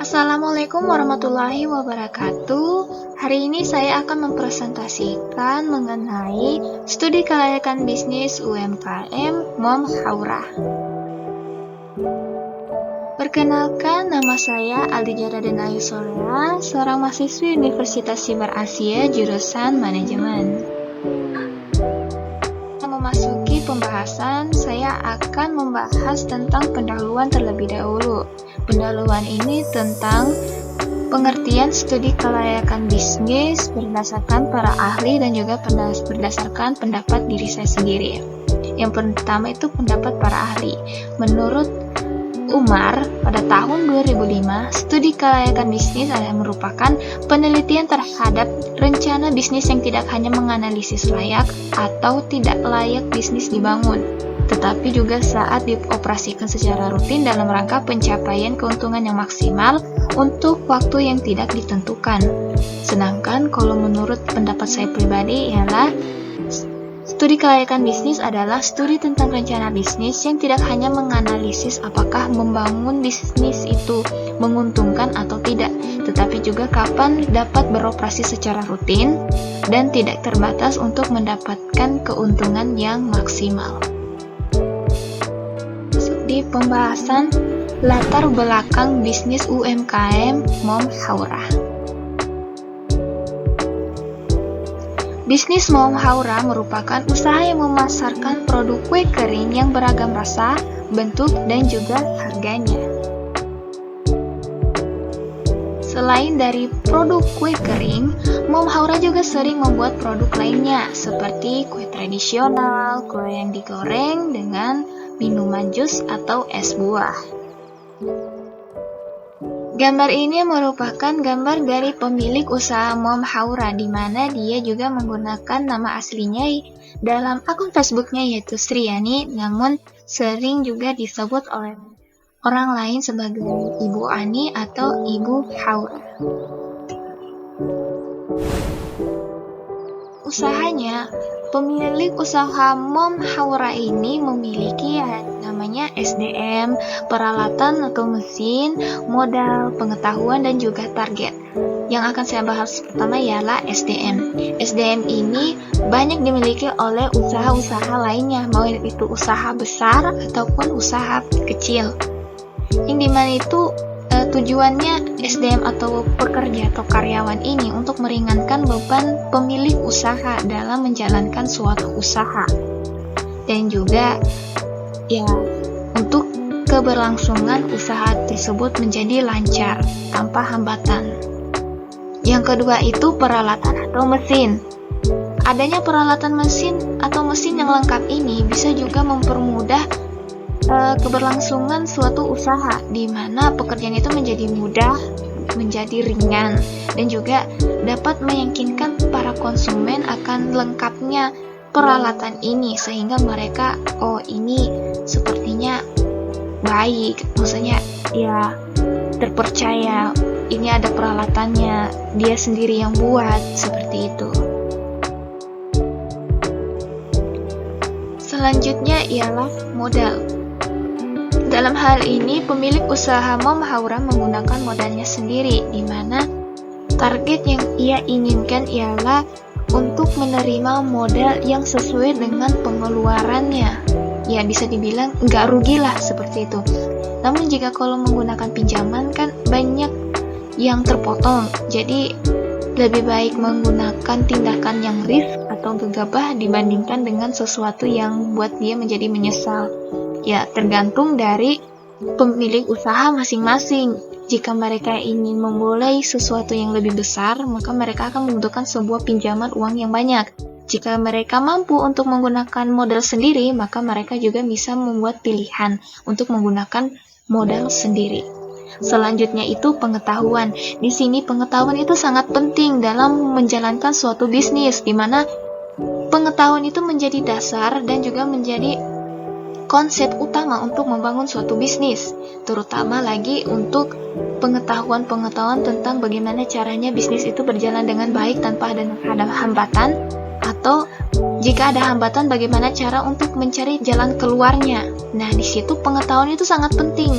Assalamualaikum warahmatullahi wabarakatuh. Hari ini saya akan mempresentasikan mengenai studi kelayakan bisnis UMKM Mom Haura. Perkenalkan, nama saya Aldi Raden Ayu Solea, seorang mahasiswi Universitas Sibar Asia jurusan Manajemen. Memasuki pembahasan, saya akan membahas tentang pendahuluan terlebih dahulu. Pendahuluan ini tentang pengertian studi kelayakan bisnis berdasarkan para ahli dan juga berdasarkan pendapat diri saya sendiri. Yang pertama itu pendapat para ahli. Menurut Umar, pada tahun 2005, studi kelayakan bisnis adalah merupakan penelitian terhadap rencana bisnis yang tidak hanya menganalisis layak atau tidak layak bisnis dibangun, tetapi juga saat dioperasikan secara rutin dalam rangka pencapaian keuntungan yang maksimal untuk waktu yang tidak ditentukan. Sedangkan kalau menurut pendapat saya pribadi ialah studi kelayakan bisnis adalah studi tentang rencana bisnis yang tidak hanya menganalisis apakah membangun bisnis itu menguntungkan atau tidak, tetapi juga kapan dapat beroperasi secara rutin dan tidak terbatas untuk mendapatkan keuntungan yang maksimal. Di pembahasan latar belakang bisnis UMKM Mom Haura. Bisnis Mom Haura merupakan usaha yang memasarkan produk kue kering yang beragam rasa, bentuk, dan juga harganya. Selain dari produk kue kering, Mom Haura juga sering membuat produk lainnya seperti kue tradisional, kue yang digoreng dengan minuman jus atau es buah. Gambar ini merupakan gambar dari pemilik usaha Mom Haura, di mana dia juga menggunakan nama aslinya dalam akun Facebooknya yaitu Sriani, namun sering juga disebut oleh orang lain sebagai Ibu Ani atau Ibu Haura. Usahanya, pemilik usaha Mom Haura ini memiliki namanya SDM, peralatan atau mesin, modal, pengetahuan, dan juga target. Yang akan saya bahas pertama ialah SDM. SDM ini banyak dimiliki oleh usaha-usaha lainnya, mau itu usaha besar ataupun usaha kecil. Yang dimana itu tujuannya SDM atau pekerja atau karyawan ini untuk meringankan beban pemilik usaha dalam menjalankan suatu usaha, dan juga untuk keberlangsungan usaha tersebut menjadi lancar tanpa hambatan. Yang kedua itu peralatan atau mesin. Adanya peralatan mesin atau mesin yang lengkap ini bisa juga mempermudah keberlangsungan suatu usaha, di mana pekerjaan itu menjadi mudah, menjadi ringan, dan juga dapat meyakinkan para konsumen akan lengkapnya peralatan ini, sehingga mereka, ini sepertinya baik, maksudnya terpercaya, ini ada peralatannya, dia sendiri yang buat, seperti itu. Selanjutnya ialah modal. Dalam hal ini, pemilik usaha Mom Haura menggunakan modalnya sendiri, di mana target yang ia inginkan ialah untuk menerima modal yang sesuai dengan pengeluarannya. Ya, bisa dibilang nggak rugi lah, seperti itu. Namun jika kalau menggunakan pinjaman kan banyak yang terpotong, jadi lebih baik menggunakan tindakan yang risk atau gegabah dibandingkan dengan sesuatu yang buat dia menjadi menyesal. Ya, tergantung dari pemilik usaha masing-masing. Jika mereka ingin memulai sesuatu yang lebih besar, maka mereka akan membutuhkan sebuah pinjaman uang yang banyak. Jika mereka mampu untuk menggunakan modal sendiri, maka mereka juga bisa membuat pilihan untuk menggunakan modal sendiri. Selanjutnya itu pengetahuan. Di sini pengetahuan itu sangat penting dalam menjalankan suatu bisnis, di mana pengetahuan itu menjadi dasar dan juga menjadi konsep utama untuk membangun suatu bisnis, terutama lagi untuk pengetahuan-pengetahuan tentang bagaimana caranya bisnis itu berjalan dengan baik tanpa ada hambatan, atau jika ada hambatan bagaimana cara untuk mencari jalan keluarnya. Nah, di situ pengetahuan itu sangat penting.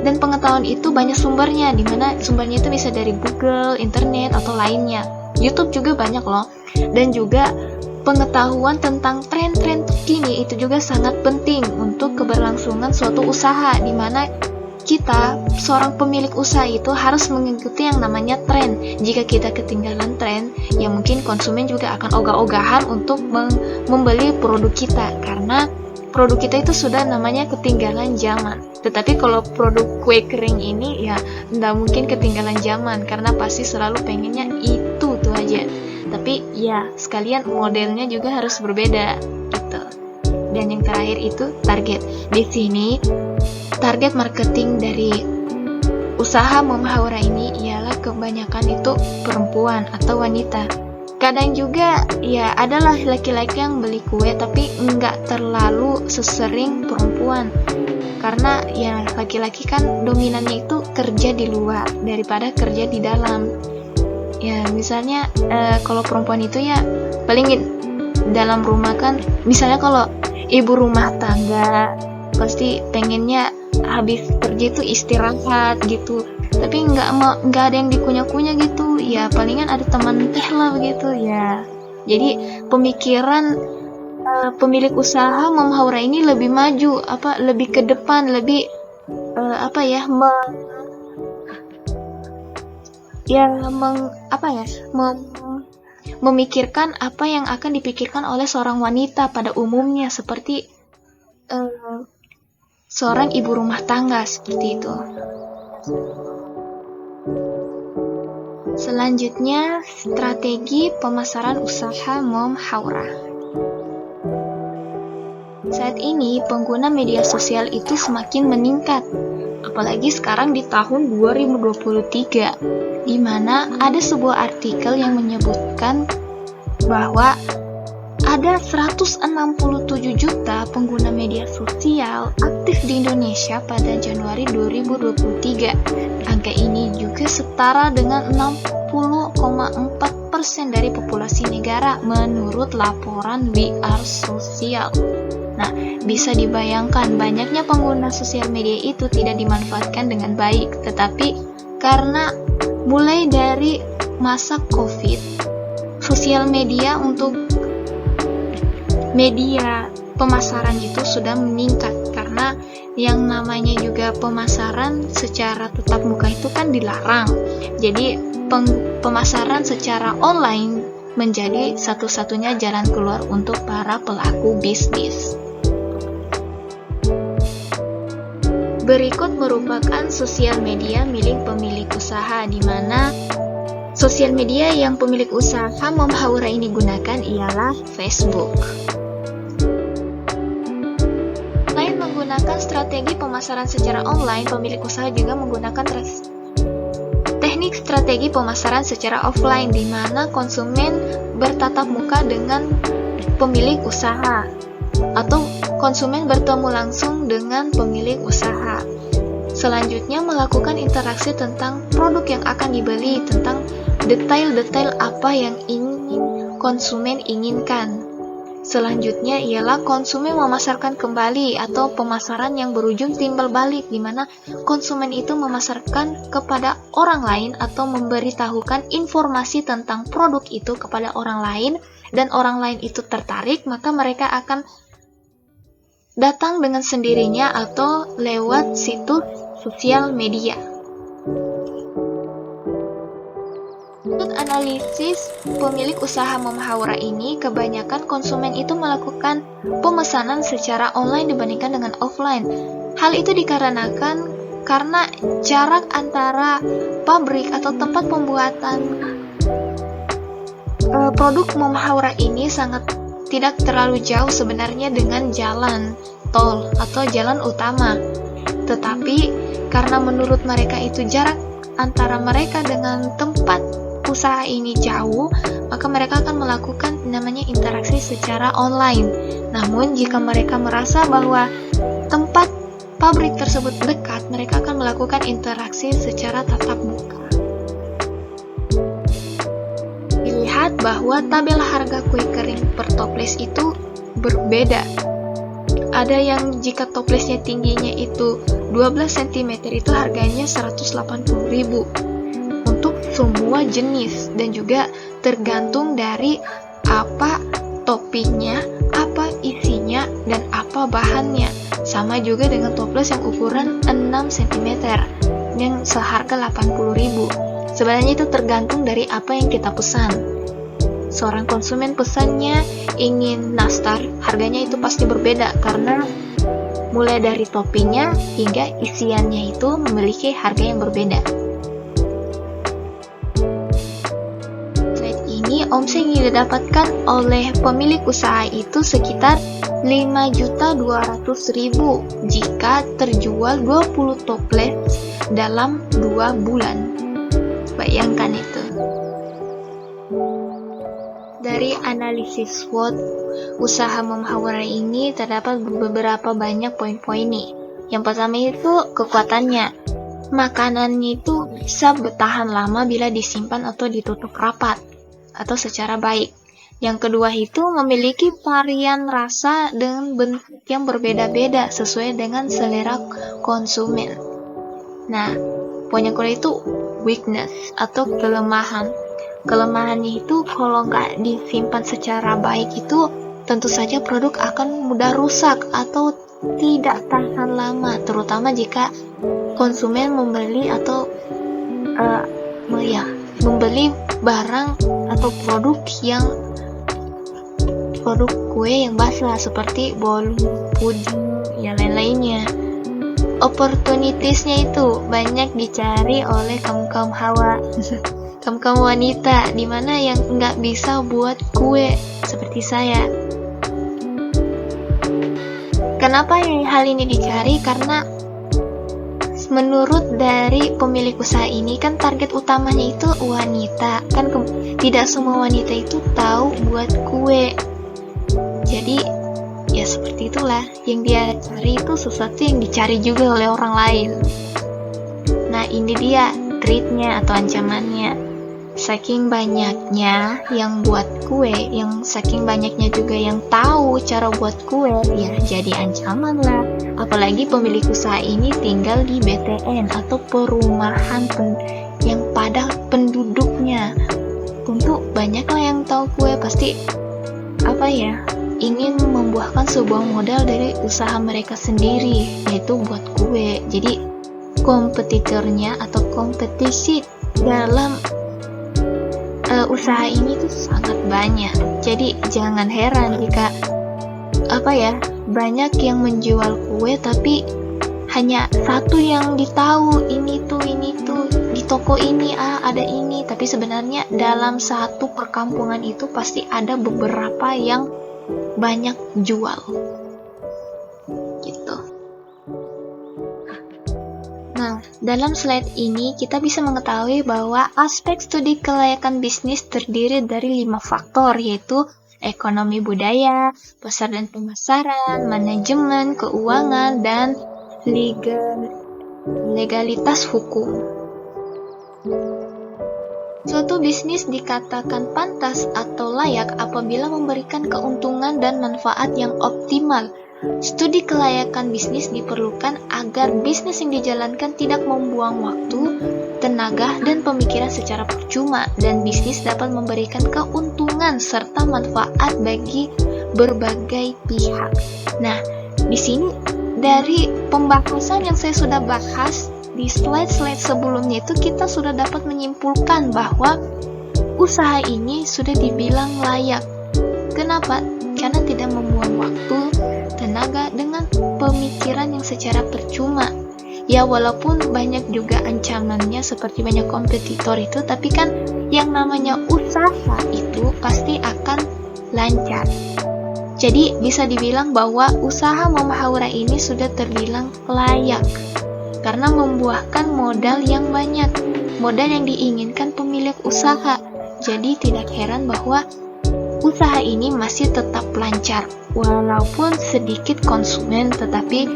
Dan pengetahuan pengetahuan itu banyak sumbernya, dimana sumbernya itu bisa dari Google, internet, atau lainnya. YouTube juga banyak loh. Dan juga pengetahuan tentang tren-tren terkini itu juga sangat penting untuk keberlangsungan suatu usaha, dimana kita, seorang pemilik usaha itu harus mengikuti yang namanya tren. Jika kita ketinggalan tren, ya mungkin konsumen juga akan ogah-ogahan untuk membeli produk kita, karena produk kita itu sudah namanya ketinggalan zaman. Tetapi kalau produk kue kering ini ya nggak mungkin ketinggalan zaman, karena pasti selalu pengennya itu tuh aja. Tapi ya sekalian modelnya juga harus berbeda gitu. Dan yang terakhir itu target. Di sini target marketing dari usaha Mom Haura ini ialah kebanyakan itu perempuan atau wanita. Kadang juga ya adalah laki-laki yang beli kue, tapi nggak terlalu sesering perempuan. Karena ya laki-laki kan dominannya itu kerja di luar daripada kerja di dalam. Ya misalnya kalau perempuan itu ya paling dalam rumah kan, misalnya kalau ibu rumah tangga pasti pengennya habis kerja itu istirahat gitu, tapi nggak ada yang dikunyah-kunyah gitu ya, palingan ada teman teh lah begitu ya. Jadi pemikiran pemilik usaha Mom Haura ini lebih maju, lebih ke depan, lebih memikirkan apa yang akan dipikirkan oleh seorang wanita pada umumnya, seperti seorang ibu rumah tangga seperti itu. Selanjutnya, strategi pemasaran usaha Mom Haura. Saat ini, pengguna media sosial itu semakin meningkat, apalagi sekarang di tahun 2023, di mana ada sebuah artikel yang menyebutkan bahwa ada 167 juta pengguna media sosial aktif di Indonesia pada Januari 2023. Angka ini juga setara dengan 60,4% dari populasi negara menurut laporan We Are Social. Nah, bisa dibayangkan banyaknya pengguna sosial media itu tidak dimanfaatkan dengan baik, tetapi karena mulai dari masa COVID, sosial media untuk media pemasaran itu sudah meningkat, karena yang namanya juga pemasaran secara tatap muka itu kan dilarang. Jadi pemasaran secara online menjadi satu-satunya jalan keluar untuk para pelaku bisnis. Berikut merupakan sosial media milik pemilik usaha, di mana sosial media yang pemilik usaha Mom Haura ini gunakan ialah Facebook. Selain menggunakan strategi pemasaran secara online, pemilik usaha juga menggunakan teknik strategi pemasaran secara offline, di mana konsumen bertatap muka dengan pemilik usaha atau konsumen bertemu langsung dengan pemilik usaha. Selanjutnya, melakukan interaksi tentang produk yang akan dibeli, tentang detail-detail apa yang ingin konsumen inginkan. Selanjutnya ialah konsumen memasarkan kembali atau pemasaran yang berujung timbal balik, di mana konsumen itu memasarkan kepada orang lain atau memberitahukan informasi tentang produk itu kepada orang lain, dan orang lain itu tertarik, maka mereka akan datang dengan sendirinya atau lewat situs sosial media. Menurut analisis pemilik usaha Mom Haura ini, kebanyakan konsumen itu melakukan pemesanan secara online dibandingkan dengan offline. Hal itu dikarenakan karena jarak antara pabrik atau tempat pembuatan produk Mom Haura ini sangat tidak terlalu jauh sebenarnya dengan jalan tol atau jalan utama. Tetapi karena menurut mereka itu jarak antara mereka dengan tempat usaha ini jauh, maka mereka akan melakukan namanya interaksi secara online. Namun jika mereka merasa bahwa tempat pabrik tersebut dekat, mereka akan melakukan interaksi secara tatap muka. Dilihat bahwa tabel harga kue kering per toples itu berbeda. Ada yang jika toplesnya tingginya itu 12 cm itu harganya 180.000 untuk semua jenis, dan juga tergantung dari apa toppingnya, apa isinya, dan apa bahannya. Sama juga dengan toples yang ukuran 6 cm yang seharga 80.000. Sebenarnya itu tergantung dari apa yang kita pesan. Seorang konsumen pesannya ingin nastar, harganya itu pasti berbeda karena mulai dari toppingnya hingga isiannya itu memiliki harga yang berbeda. Saat ini omset yang didapatkan oleh pemilik usaha itu sekitar 5.200.000 jika terjual 20 toples dalam 2 bulan. Bayangkan itu. Dari analisis SWOT usaha Mom Hawara ini terdapat beberapa banyak poin-poin nih. Yang pertama itu kekuatannya. Makanannya itu bisa bertahan lama bila disimpan atau ditutup rapat atau secara baik. Yang kedua itu memiliki varian rasa dengan bentuk yang berbeda-beda sesuai dengan selera konsumen. Nah, poin yang kedua itu weakness atau kelemahan. Kelemahannya itu kalau nggak disimpan secara baik itu tentu saja produk akan mudah rusak atau tidak tahan lama, terutama jika konsumen membeli atau membeli barang atau produk kue yang basah seperti bolu, puding, yang lain-lainnya. Opportunitiesnya itu banyak dicari oleh kaum hawa. Kaum wanita dimana yang nggak bisa buat kue seperti saya. Kenapa hal ini dicari? Karena menurut dari pemilik usaha ini kan target utamanya itu wanita. Kan tidak semua wanita itu tahu buat kue. Jadi ya seperti itulah, yang dia cari itu sesuatu yang dicari juga oleh orang lain. Nah, ini dia threat-nya atau ancamannya. Saking banyaknya yang buat kue, yang saking banyaknya juga yang tahu cara buat kue, ya jadi ancaman lah. Apalagi pemilik usaha ini tinggal di BTN atau perumahan yang padat penduduknya. Tentu banyaklah yang tahu kue, pasti ingin membuahkan sebuah modal dari usaha mereka sendiri, yaitu buat kue. Jadi kompetitornya atau kompetisi dalam usaha ini tuh sangat banyak. Jadi jangan heran jika banyak yang menjual kue tapi hanya satu yang ditahu, ini tuh di toko ini ada ini, tapi sebenarnya dalam satu perkampungan itu pasti ada beberapa yang banyak jual gitu. Nah, dalam slide ini kita bisa mengetahui bahwa aspek studi kelayakan bisnis terdiri dari 5 faktor, yaitu ekonomi budaya, pasar dan pemasaran, manajemen, keuangan, dan legalitas hukum. Suatu bisnis dikatakan pantas atau layak apabila memberikan keuntungan dan manfaat yang optimal. Studi kelayakan bisnis diperlukan agar bisnis yang dijalankan tidak membuang waktu, tenaga, dan pemikiran secara percuma, dan bisnis dapat memberikan keuntungan serta manfaat bagi berbagai pihak. Nah, di sini dari pembahasan yang saya sudah bahas di slide-slide sebelumnya itu kita sudah dapat menyimpulkan bahwa usaha ini sudah dibilang layak. Kenapa? Karena tidak membuang waktu, tenaga, dengan pemikiran yang secara percuma. Ya, walaupun banyak juga ancamannya seperti banyak kompetitor itu, tapi kan yang namanya usaha itu pasti akan lancar. Jadi bisa dibilang bahwa usaha Mom Hawara ini sudah terbilang layak karena membuahkan modal yang banyak, modal yang diinginkan pemilik usaha. Jadi tidak heran bahwa usaha ini masih tetap lancar, walaupun sedikit konsumen, tetapi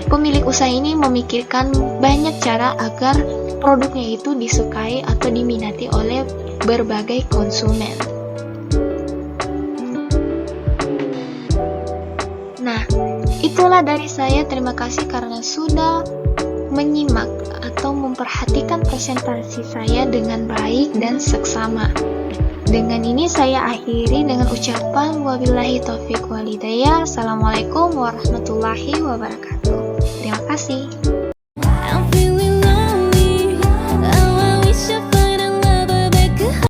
pemilik usaha ini memikirkan banyak cara agar produknya itu disukai atau diminati oleh berbagai konsumen. Nah, Itulah dari saya, terima kasih karena sudah menyimak atau memperhatikan presentasi saya dengan baik dan seksama. Dengan ini saya akhiri dengan ucapan wabillahi taufiq walhidayah. Assalamualaikum warahmatullahi wabarakatuh. Terima kasih.